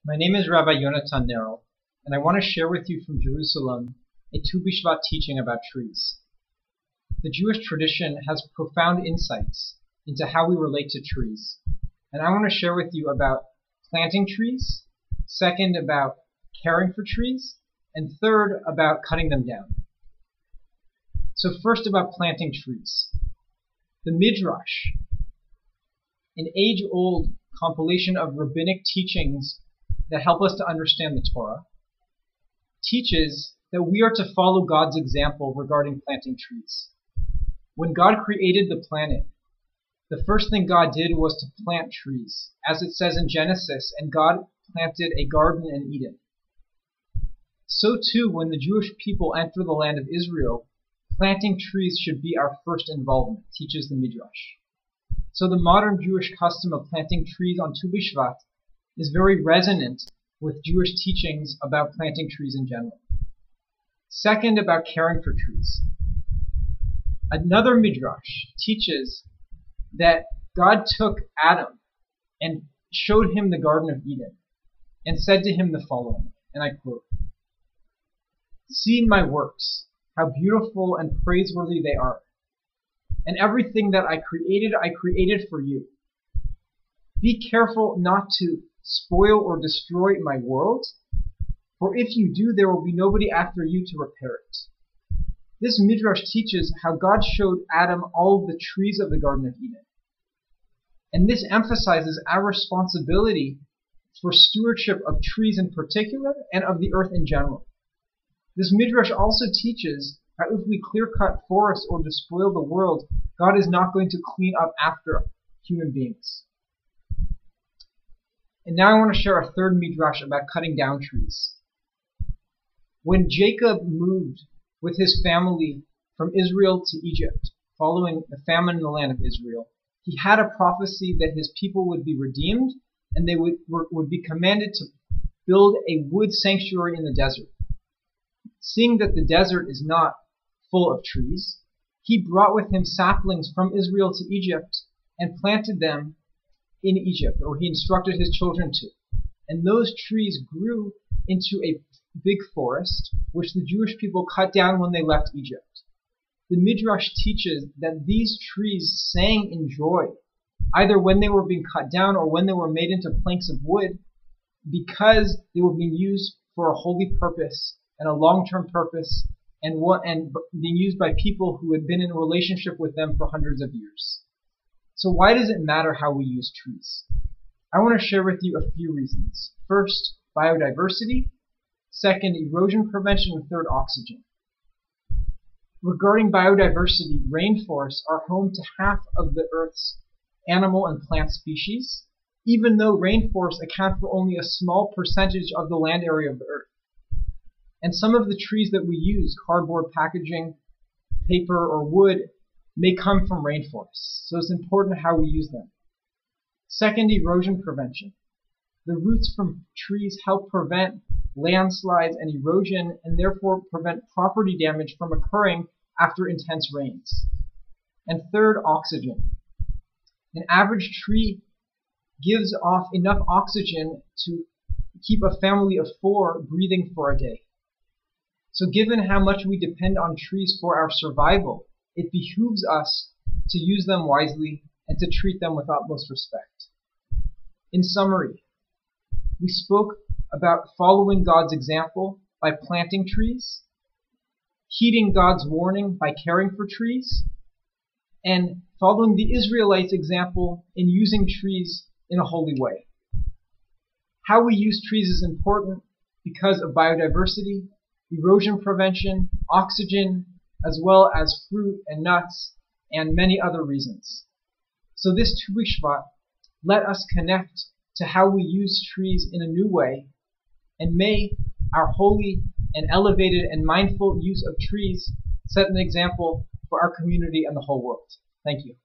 My name is Rabbi Yonatan Nerel, and I want to share with you from Jerusalem a Tu Bishvat teaching about trees. The Jewish tradition has profound insights into how we relate to trees, and I want to share with you about planting trees, second about caring for trees, and third about cutting them down. So first about planting trees. The Midrash, an age-old compilation of rabbinic teachings that help us to understand the Torah, teaches that we are to follow God's example regarding planting trees. When God created the planet, the first thing God did was to plant trees, as it says in Genesis, and God planted a garden in Eden. So too, when the Jewish people enter the land of Israel, planting trees should be our first involvement, teaches the Midrash. So the modern Jewish custom of planting trees on Tu Bishvat is very resonant with Jewish teachings about planting trees in general. Second, about caring for trees. Another Midrash teaches that God took Adam and showed him the Garden of Eden and said to him the following, and I quote, "See my works, how beautiful and praiseworthy they are. And everything that I created for you. Be careful not to spoil or destroy my world, for if you do, there will be nobody after you to repair it." This Midrash teaches how God showed Adam all of the trees of the Garden of Eden. And this emphasizes our responsibility for stewardship of trees in particular and of the earth in general. This Midrash also teaches how if we clear-cut forests or despoil the world, God is not going to clean up after human beings. And now I want to share a third Midrash about cutting down trees. When Jacob moved with his family from Israel to Egypt, following the famine in the land of Israel, he had a prophecy that his people would be redeemed and they would be commanded to build a wood sanctuary in the desert. Seeing that the desert is not full of trees, he brought with him saplings from Israel to Egypt and planted them in Egypt, or he instructed his children to. And those trees grew into a big forest, which the Jewish people cut down when they left Egypt. The Midrash teaches that these trees sang in joy, either when they were being cut down or when they were made into planks of wood, because they were being used for a holy purpose and a long-term purpose, and being used by people who had been in a relationship with them for hundreds of years. So why does it matter how we use trees? I want to share with you a few reasons. First, biodiversity. Second, erosion prevention. And third, oxygen. Regarding biodiversity, rainforests are home to half of the Earth's animal and plant species, even though rainforests account for only a small percentage of the land area of the Earth. And some of the trees that we use, cardboard packaging, paper, or wood, may come from rainforests, so it's important how we use them. Second, erosion prevention. The roots from trees help prevent landslides and erosion, and therefore prevent property damage from occurring after intense rains. And third, oxygen. An average tree gives off enough oxygen to keep a family of 4 breathing for a day. So given how much we depend on trees for our survival, it behooves us to use them wisely and to treat them with utmost respect. In summary, we spoke about following God's example by planting trees, heeding God's warning by caring for trees, and following the Israelites' example in using trees in a holy way. How we use trees is important because of biodiversity, erosion prevention, oxygen, as well as fruit and nuts, and many other reasons. So this Tu Bishvat, let us connect to how we use trees in a new way, and may our holy and elevated and mindful use of trees set an example for our community and the whole world. Thank you.